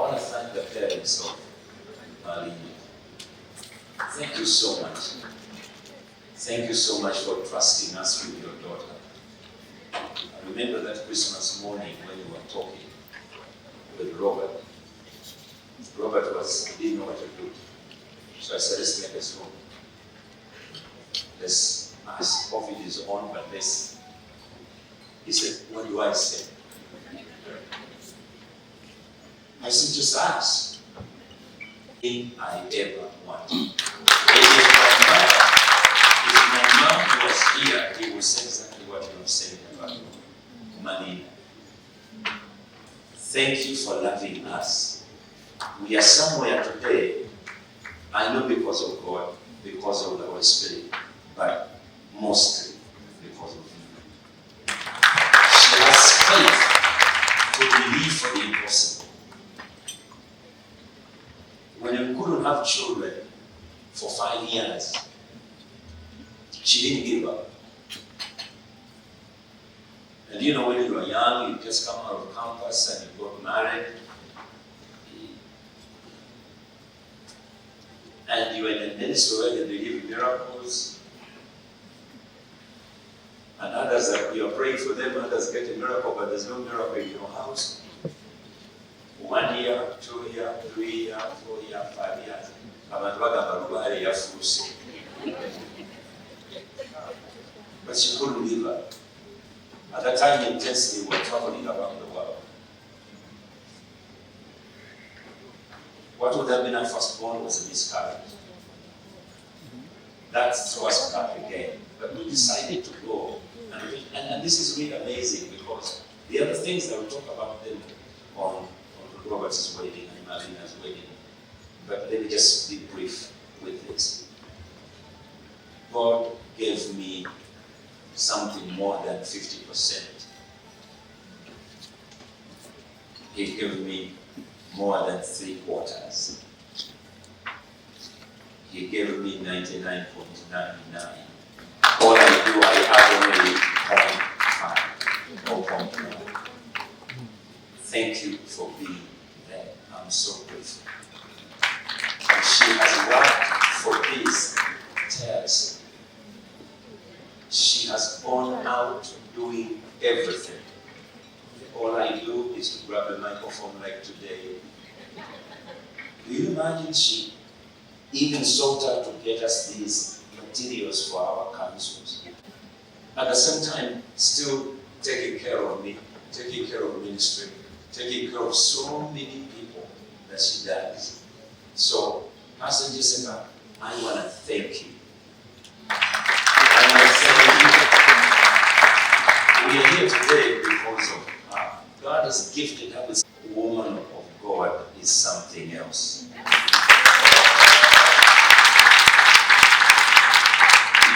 want to thank the parents of Marlene. Thank you so much. Thank you so much for trusting us with your daughter. I remember that Christmas morning when you were talking with Robert. Robert didn't know what to do. So I said, let's make a Zoom. Let's ask. COVID is on, but let's. He said, what do I say? I said, just ask. Thing I ever wanted. If my mom was here, he would say exactly what you were saying about money. Thank you for loving us. We are somewhere today, I know because of God, because of the Holy Spirit, but mostly because of you. She has faith to believe for the impossible. When you couldn't have children for 5 years, she didn't give up. And you know, when you were young, you just come out of campus and you got married. And you were in a ministry where they believe in miracles. And others, you are praying for them, others get a miracle, but there's no miracle in your house. 1 year, 2 year, 3 year, 4 year, 5 years. But she couldn't give up. At that time, intensely, we were traveling around the world. What would have been our firstborn was a miscarriage. That threw us back again. But we decided to go. And this is really amazing because the other things that we talk about them on Robert's wedding and Marina's wedding. But let me just be brief with this. God gave me something more than 50%. He gave me more than 3/4. He gave me 99.99. All I do, I have only 0.5 or 0.1. Thank you for being there. I'm so grateful. And she has worked for this tirelessly. She has gone out doing everything. All I do is to grab a microphone like today. Do you imagine she even sought out to get us these materials for our councils? At the same time, still taking care of me, taking care of ministry, taking care of so many people that she does. So, Pastor Jessica, I want to thank you. I want to thank you. We are here today because of her. God has gifted her with a woman of God is something else.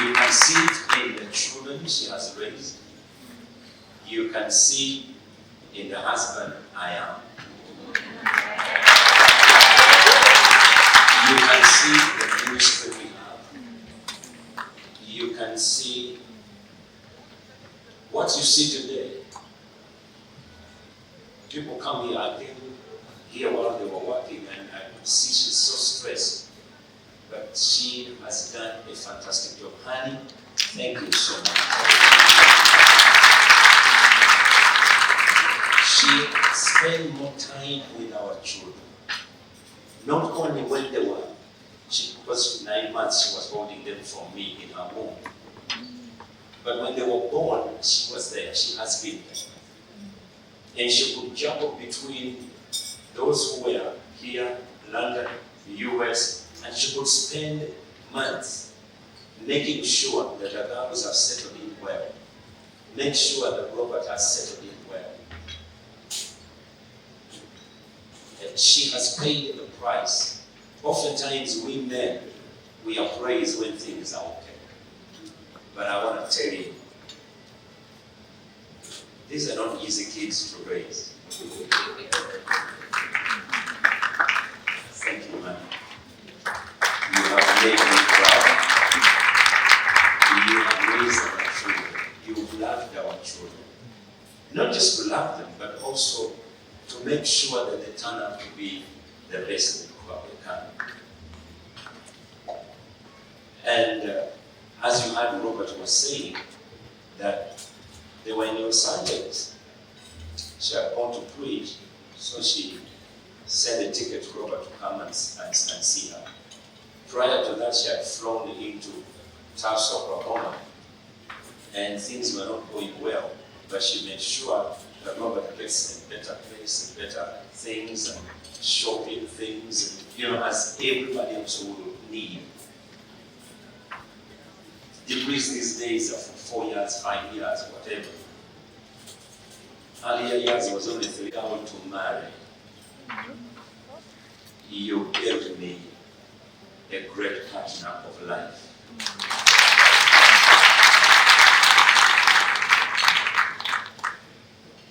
You can see it in the children she has raised. You can see in the husband I am. You can see the ministry we have. You can see what you see today. People come here, I came here while they were working and I could see she's so stressed. But she has done a fantastic job. Honey, thank you so much. She spent more time with our children. Not only when they were, because 9 months she was holding them from me in her womb. But when they were born, she was there. She has been there. And she could jump between those who were here, London, the US, and she could spend months making sure that the girls are settled in well. Make sure that Robert has settled in well. And she has paid the price. Oftentimes we men, we are praised when things are okay. But I want to tell you, these are not easy kids to raise. Thank you, man. You have made me proud. You have raised our children. You've loved our children. Not just to love them, but also to make sure that they turn out to be give the best they can. And as you heard Robert was saying, that they were in Los Angeles. She had gone to preach, so she sent a ticket to Robert to come and see her. Prior to that, she had flown into Tulsa, Oklahoma, and things were not going well, but she made sure that Robert gets a better place, better things, and shopping things, and, as everybody else would need. Degrees these days are for 4 years, 5 years, whatever. Earlier years was only 3 hours to marry. You gave me a great partner of life.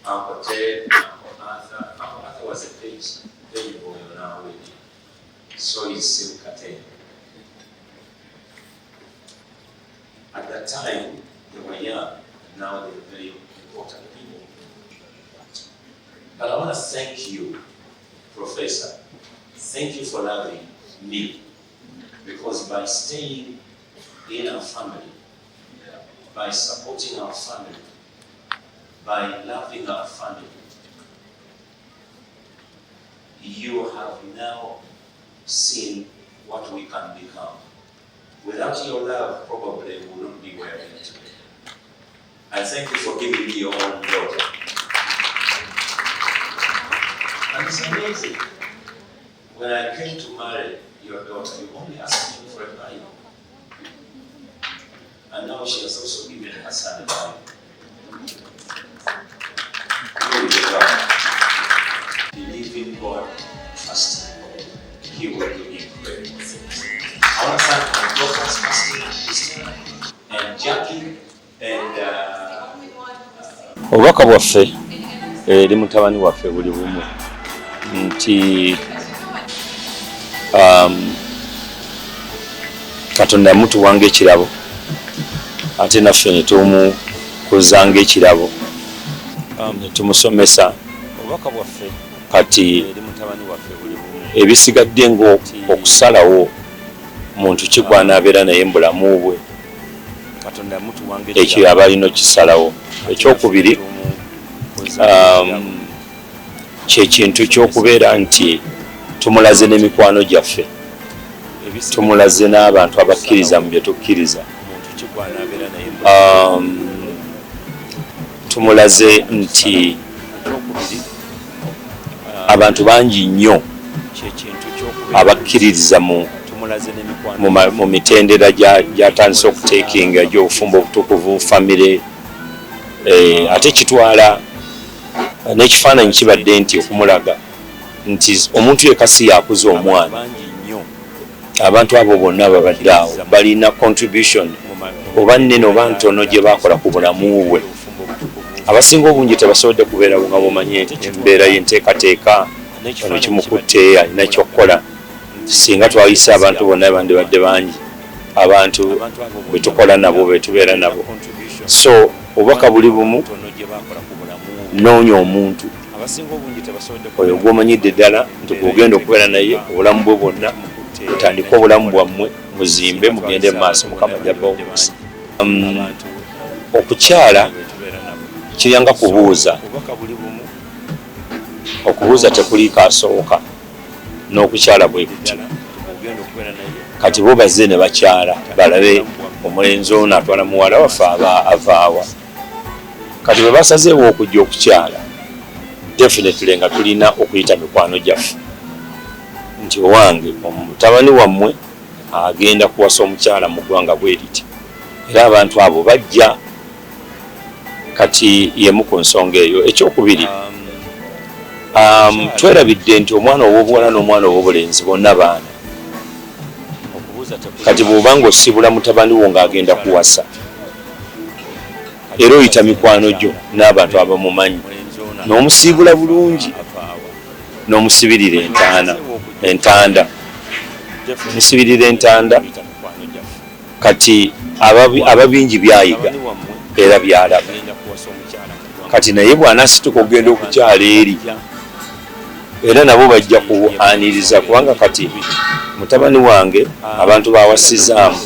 Uncle Ted, Uncle Arthur. Uncle Arthur was a page boy on our wedding. So is Silka Ted. At that time, they were young. Now they're very important people. But I want to thank you, Professor. Thank you for loving me. Because by staying in our family, by supporting our family, by loving our family, you have now seen what we can become. Without your love, probably we would not be where we are today. I thank you for giving me your own daughter. And it's amazing. When I came to marry your daughter, you only asked me for a Bible. And now she has also given her son a Bible. Glory to God. Believe in God, trust in God. He will do incredible things. I want to thank my daughters, Pastor Christina and Jackie and obubaka bwaffe eri mutabani waffe buli bumu nti Katonda yamutuwanga ekirabo ate naffe ne tumukuzanga ekirabo ne tumusomesa obubaka bwaffe kati ebisigadde ng'okusalawo muntu kigwana abeera naye mu bulamu bwe ekyo aba alina okisalawo. Ekyokubiri kyekintu ky'okubeera nti tumulaze n'emikwano gyaffe, tumulaze n'abantu abakkiriza mu bye tukkiriza, tumulaze nti abantu bangi nnyo abakkiririza mu mitendera gy'atandise okuteekinga gy'obufumbo obutukuvu famire, ate kitwala n'ekifaananyi kibadde nti okumulaga nti omuntu yekka si yakuza omwana. Abantu abo bonna babadde awo balina contribution oba nnene oba ntono gye bakola ku bulamu bwe. Abasinga obungi tebasobodde kubeera nga bumanye embeera y'enteekateeka ono kimukutte alina kyokkola. Singa twayisa abantu bonna bandibadde bangi abantu betukola nabo betubeera nabo. So obubaka buli bumu noonya omuntu oyo gw'omanyidde ddala nti kugenda okubeera naye obulamu bwe bwonna, mutandike obulamu bwammwe muzimbe mugende mu maaso, Mukama jabba omukisa. Okukyala kiryanga kubuuza. Okubuuza tekuliiko asooka, n'okukyala bwe kutyo. Kati bo bazze ne bakyala balabe omulenzi ono atwala muwala waffe avaawa. Kati bwe basazeewo okujja okukyala, definitely nga tulina okuyita mikwano gyaffe nti owange omutabani wammwe agenda kuwasa omukyala mu ggwanga bwe riti, era abantu abo bajja. Kati yemu ku nsonga eyo. Ekyokubiri, twerabidde nti omwana ow'obuwala n'omwana ow'obulenzi bonna baana. Kati bw'obanga osibula mutabani wo ng'agenda kuwasa, era oyita mikwano gyo n'abantu abamumanyi, n'omusiibula bulungi, n'omusibirira entanda, musibirira entanda. Kati ababingi byayiga era byalaba. Kati naye bw'anaasituka okugenda okukyala eri era nabo bajja kuaniriza kubanga kati mutabani wange abantu bawasizaamu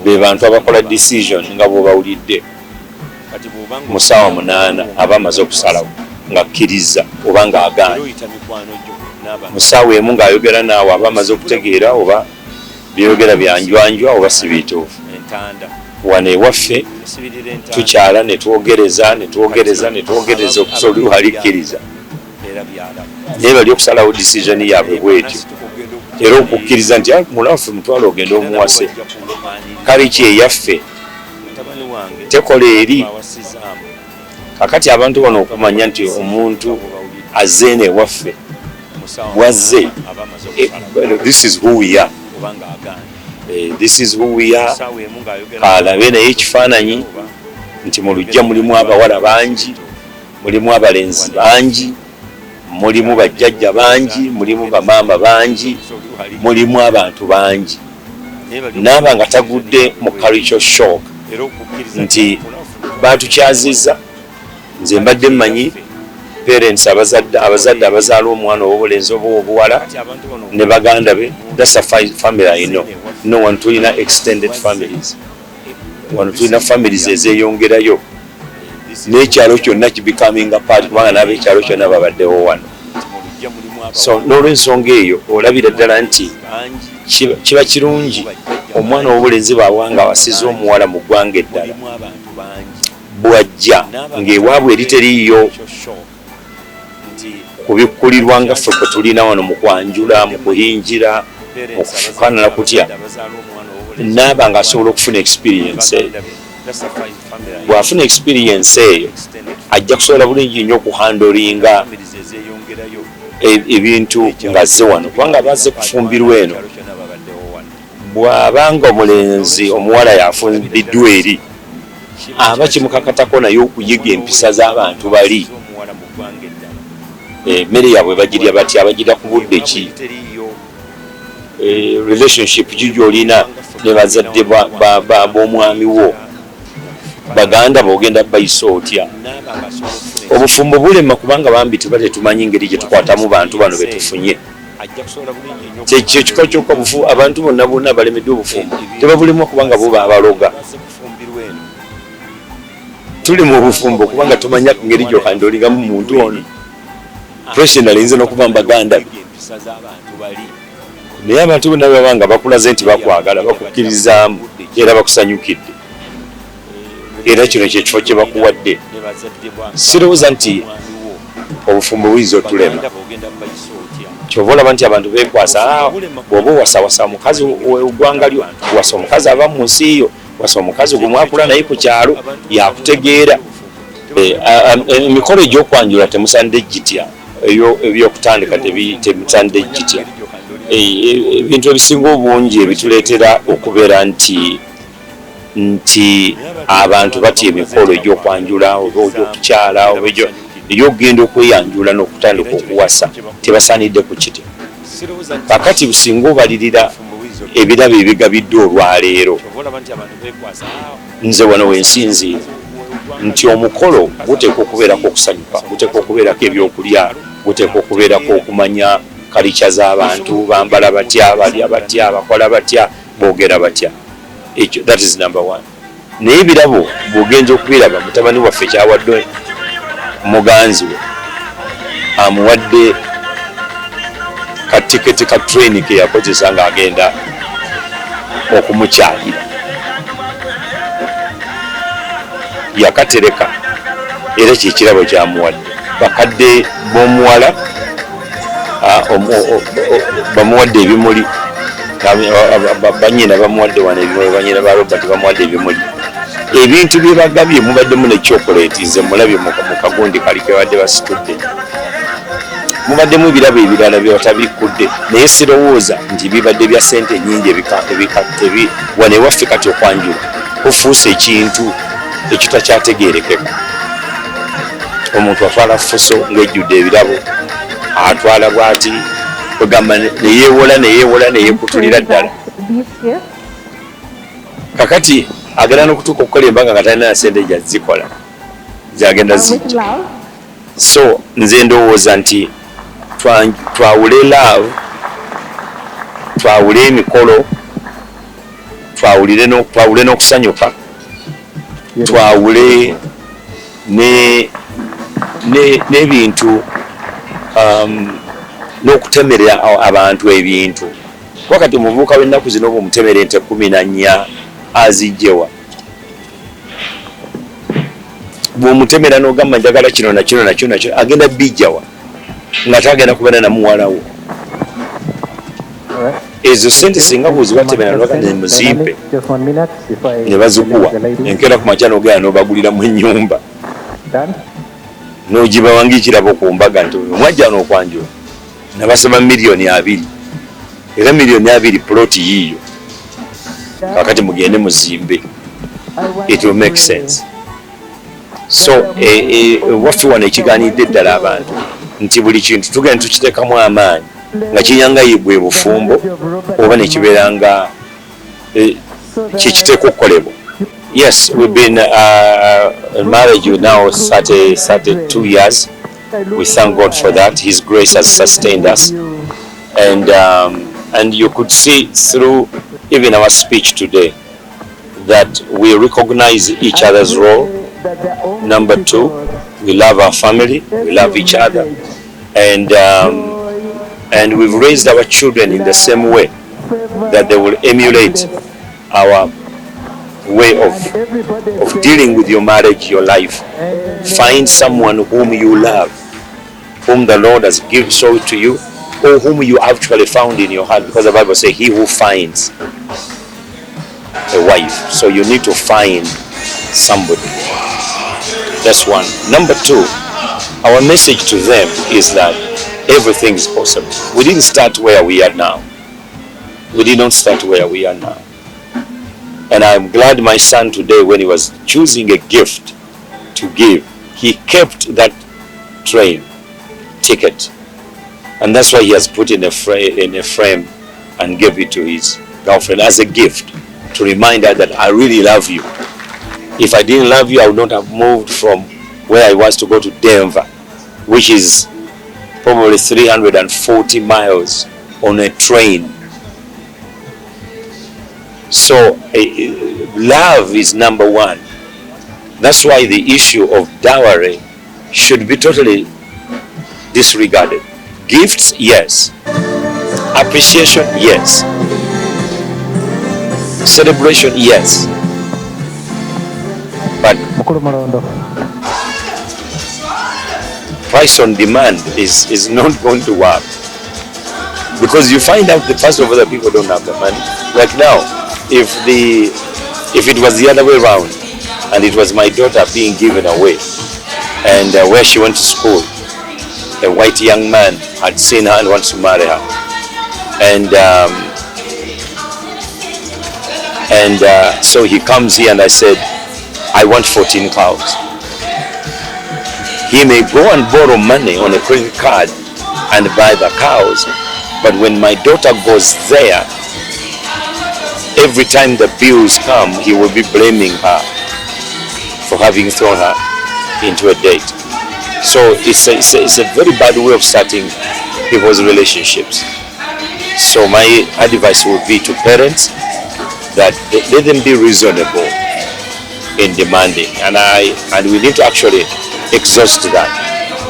be bantu abakola decision nga bwobawulidde mu ssaawa 8 aba amaze okusalawo ng'akkiriza oba ng'agaanye mu ssaawa emu ng'ayogera naawe aba amaze okutegeera oba byogera byanjwanjwa oba si bituufu. Wano ewaffe tukyala ne twogereza okusobola oluhalikkiriza naye bali okusalawo decision yaabwe bwetyo era okukkiriza nti mulaffe mutwala ogenda omuwase kale ki eyaffe tekola eri kakati abantu bano okumanya nti omuntu azeene ewaffe bwazze this is who we are. This is who we are. Alabe naye ekifaananyi nti mu lujja mulimu abawala bangi, mulimu abalenzi bangi, mulimu bajjajja bangi, mulimu bamaama bangi, mulimu abantu bangi. Naaba nga tagudde mu cultural shock nti baatukyazizza. Nze mbadde mmanyi parents abazadde abazaala omwana ow'obulenzi oba obuwala ne baganda be, that's a family I know. No, wano tulina extended families, wano tulina families ezeeyongerayo n'ekyalo kyonna becoming a part kubanga n'ab'ekyalo kyonna babaddewo wano. So n'olw'ensonga eyo olabira ddala nti kiba kirungi omwana ow'obulenzi bw'awanga awasiza omuwala mu ggwanga eddala bw'ajja ng'ewaabwe eri teriiyo kubikkulirwa nga ffe kwe tulina wano mu kwanjula, mu kuyingira, mu kufaanana kutya, naaba ng'asobola okufuna experience eyo. Bw'afuna experience eyo ajja kusobola bulungi nnyo okuhandolinga ebintu ng'azze wano kubanga bazze kufumbirwa eno. Bw'abanga omulenzi omuwala yafumbiddwa eri aba kimukakatako naye okuyiga empisa z'abantu bali. Emmere yaabwe bagirya batya, bagira ku budde ki, relationship ki gy'olina ne bazadde b'omwami wo, baganda b'ogenda bayisa otya. Obufumbo bulema kubanga bambi tuba tetumanyi ngeri gye tukwatamu bantu bano be tufunye. Kyekyo kika kyokka abantu bonna balemeddwa obufumbo tebabulemu kubanga bo babaloga. Tuli mu bufumbo kubanga tumanya ku ngeri gy'okandolingamu muntu ono. Professional nze n'okuba mbaganda naye abantu bonna babanga bakulaze nti bakwagala, bakukkirizaamu era bakusanyukidde, era kino kyekifo kye bakuwadde. Sirowooza nti obufumbo buyinza otulema. Kyova olaba nti abantu beekwasa bw'oba owasawasa omukazi w'eggwanga lyo, wasa omukazi ava mu nsi yo, wasa omukazi gwe mwakula naye ku kyalo yakutegeera. Emikolo egy'okwanjula temusande gitya, ebyokutandika temusande gitya. Ebintu ebisinga obungi ebituleetera okubeera nti abantu batya emikolo egy'okwanjula oba egy'okukyala oba egy'okugenda okweyanjula n'okutandika okuwasa tebasaanidde ku kitya. Kakati businga obalirira ebirabo ebigabiddwa olwaleero, nze wano wensinziira nti omukolo guteekwa okubeerako okusanyuka, guteekwa okubeerako ebyokulya, guteekwa okubeerako okumanya kalica z'abantu, bambala batya, balya batya, bakola batya, boogera batya. Ekyo that is number one. Naye ebirabo bw'ogenza okubiraba, mutabani waffe kyawadde muganzi we amuwadde katiketi ka train ke yakozesa ng'agenda okumukyalira, yakatereka era kyekirabo kyamuwadde. Bakadde b'omuwala bamuwadde ebimuli, banyina bamuwadde wano ebimuli, banyina ba Robert bamuwadde ebimuli. Ebintu bye bagabye mubaddemu ne chocolate, nze mulabye mu kagundi kali ke badde basitudde, mubaddemu ebirabo ebirala bye batabikkudde, naye sirowooza nti bibadde bya ssente nnyingi wano ewaffe kati okwanjula kufuuse ekintu ekitakyategeerekeka. Omuntu atwala fuso ng'ejjudde ebirabo, atwala bw'ati kwegamba neyeewola neyeekutulira ddala. Kakati agenda n'okutuuka okukola embanga nga talina ssente gyazikola, gyagenda zijja. So nze ndowooza nti twawule love, twawule emikolo, twawule n'okusanyuka, twawule n'ebintu n'okutemerera abantu ebintu. Wakati muvubuka w'ennaku zino bw'omutemera ente 14 azijjewa, bw'omutemera n'ogamba njagala kino nakino nakyo nakyo, agenda bijjawa nga tagenda kubeera na muwalawo. Ezo sente singa bw'ozibatemera n'ogamba muzimpe ne bazikuwa, enkeera ku makya n'ogenda n'obaguliramu ennyumba n'ogibawa ng'ekirabo ku mbaga nti omwajja n'okwanjula nabasaba $2,000,000 era $2,000,000 ploti yiiyo, kakati mugende muzimbe. It will make sense. So waffe wano ekigaanidde ddala abantu nti buli kintu tugenda tukiteekamu amaanyi nga kinyangayibwa bufumbo oba nekibeera nga kikiteeka okukolebwa. Yes, we've been in marriage now 32 years. We thank God for that. His grace has sustained us. And you could see through even our speech today that we recognize each other's role. Number 2, we love our family, we love each other. And we've raised our children in the same way, that they will emulate our way of dealing with your marriage, your life. Find someone whom you love, whom the Lord has given so to you, or whom you actually found in your heart, because the Bible says he who finds a wife. So you need to find somebody. That's one. Number 2, our message to them is that everything is possible. We didn't start where we are now. We did not start where we are now. And I'm glad my son today, when he was choosing a gift to give, he kept that train ticket. And that's why he has put in a frame and gave it to his girlfriend as a gift, to remind her that I really love you. If I didn't love you, I would not have moved from where I was to go to Denver, which is probably 340 miles on a train. So love is number 1. That's why the issue of dowry should be totally disregarded. Gifts, yes. Appreciation, yes. Celebration, yes. But price on demand is not going to work, because you find out that first of all, the people don't have the money. Like now, if it was the other way around and it was my daughter being given away, and where she went to school, a white young man had seen her and wants to marry her, and so he comes here and I said, I want 14 cows. He may go and borrow money on a credit card and buy the cows, but when my daughter goes there, every time the bills come, he will be blaming her for having thrown her into a date. So it's a very bad way of starting people's relationships. So my advice would be to parents that let them be reasonable in demanding, and we need to actually exhaust that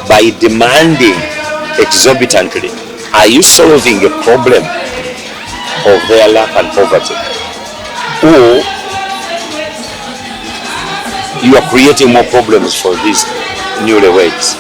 by demanding exorbitantly. Are you solving a problem of their lack and poverty, or you are creating more problems for these newlyweds?